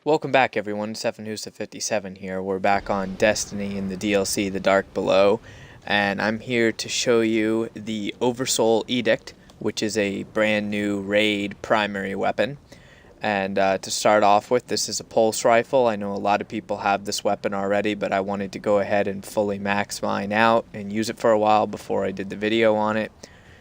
Welcome back everyone, 7Who's57 here. We're back on Destiny in the DLC, The Dark Below, and I'm here to show you the OVERSOUL Edict, which is a brand new raid primary weapon. And to start off with, this is a pulse rifle. I know a lot of people have this weapon already, but I wanted to go ahead and fully max mine out and use it for a while before I did the video on it.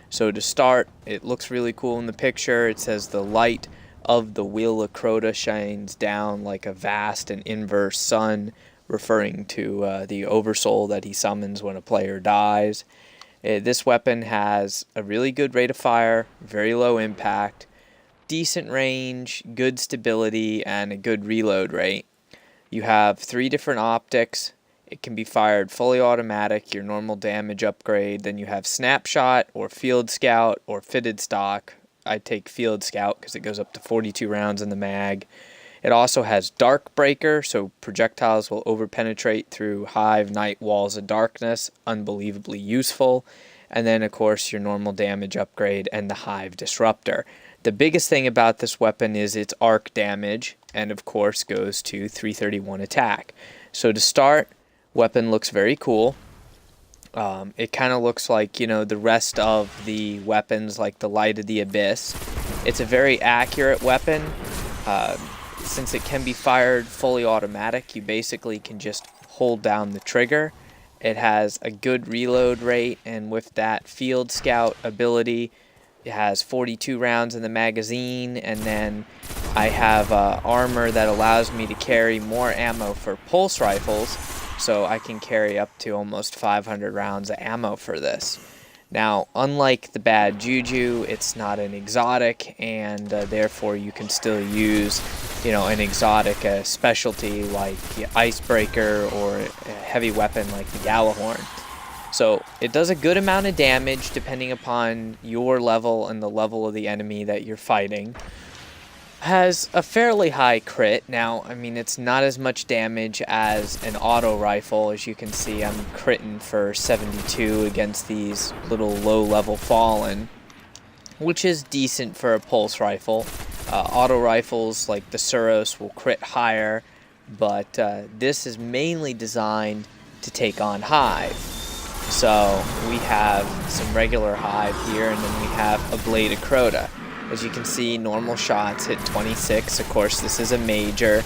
So to start, it looks really cool in the picture. It says the light of the wheel of Crota shines down like a vast and inverse sun, referring to the oversoul that he summons when a player dies. This weapon has a really good rate of fire, very low impact, decent range, good stability, and a good reload rate. You have 3 different optics. It can be fired fully automatic, your normal damage upgrade. Then you have snapshot or field scout or fitted stock. I take field scout because it goes up to 42 rounds in the mag. It also has dark breaker, so projectiles will overpenetrate through hive night walls of darkness, unbelievably useful. And then of course your normal damage upgrade and the hive disruptor. The biggest thing about this weapon is its arc damage, and of course goes to 331 attack. So to start, weapon looks very cool. It kind of looks like, the rest of the weapons, like the Light of the Abyss. It's a very accurate weapon. Since it can be fired fully automatic, you basically can just hold down the trigger. It has a good reload rate, and with that field scout ability, it has 42 rounds in the magazine, and then I have armor that allows me to carry more ammo for pulse rifles. So I can carry up to almost 500 rounds of ammo for this. Now, unlike the Bad Juju, it's not an exotic, and therefore you can still use, an exotic specialty like the Icebreaker or a heavy weapon like the Galahorn. So it does a good amount of damage depending upon your level and the level of the enemy that you're fighting. Has a fairly high crit. Now, it's not as much damage as an auto rifle. As you can see, I'm critting for 72 against these little low-level Fallen, which is decent for a pulse rifle. Auto rifles like the Suros will crit higher, but this is mainly designed to take on Hive. So we have some regular Hive here, and then we have a Blade of Crota. As you can see, normal shots hit 26. Of course, this is a major,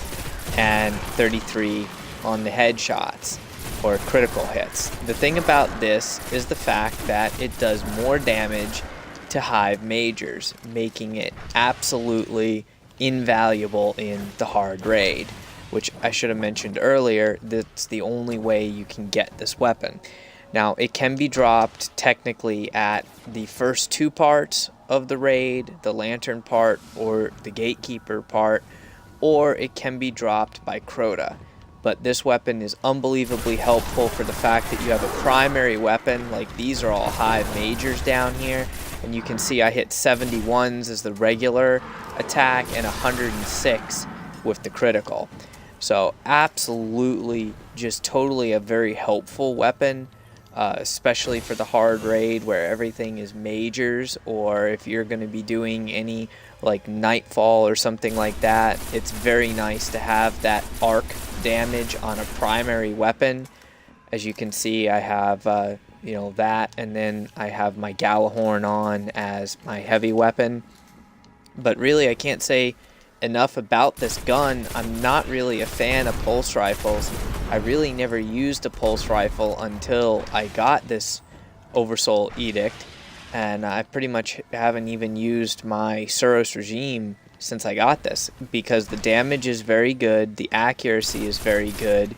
and 33 on the headshots, or critical hits. The thing about this is the fact that it does more damage to Hive majors, making it absolutely invaluable in the hard raid, which I should have mentioned earlier. That's the only way you can get this weapon. Now, it can be dropped technically at the first 2 parts of the raid, the lantern part or the gatekeeper part, or it can be dropped by Crota. But this weapon is unbelievably helpful for the fact that you have a primary weapon. Like, these are all Hive majors down here, and you can see I hit 71s as the regular attack and 106 with the critical. So absolutely just totally a very helpful weapon. Especially for the hard raid where everything is majors, or if you're going to be doing any like Nightfall or something like that, it's very nice to have that arc damage on a primary weapon. As you can see, I have that, and then I have my Galahorn on as my heavy weapon. But really, I can't say enough about this gun. I'm not really a fan of pulse rifles. I really never used a pulse rifle until I got this OVERSOUL Edict, and I pretty much haven't even used my Suros regime since I got this, because the damage is very good, the accuracy is very good.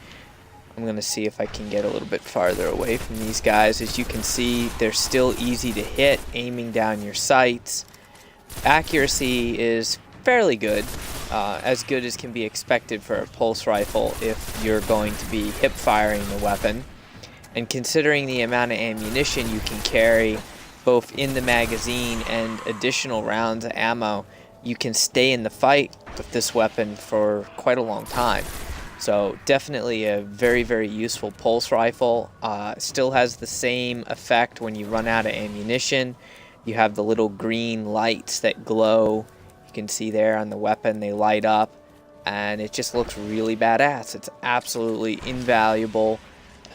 I'm going to see if I can get a little bit farther away from these guys. As you can see, they're still easy to hit, aiming down your sights. Accuracy is fairly good, as good as can be expected for a pulse rifle if you're going to be hip firing the weapon. And considering the amount of ammunition you can carry both in the magazine and additional rounds of ammo, you can stay in the fight with this weapon for quite a long time. So definitely a very, very useful pulse rifle. Still has the same effect when you run out of ammunition. You have the little green lights that glow. You can see there on the weapon, they light up. and it just looks really badass. It's absolutely invaluable,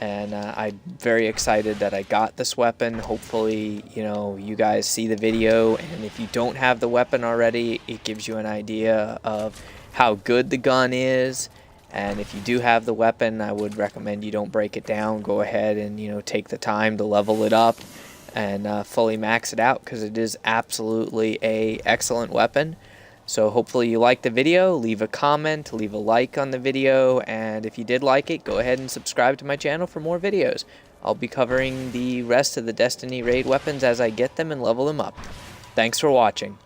and I'm very excited that I got this weapon. Hopefully, you know, you guys see the video, and if you don't have the weapon already, it gives you an idea of how good the gun is. And if you do have the weapon, I would recommend you don't break it down. Go ahead and, you know, take the time to level it up and fully max it out, because it is absolutely a excellent weapon. So hopefully you liked the video. Leave a comment, leave a like on the video, and if you did like it, go ahead and subscribe to my channel for more videos. I'll be covering the rest of the Destiny raid weapons as I get them and level them up. Thanks for watching.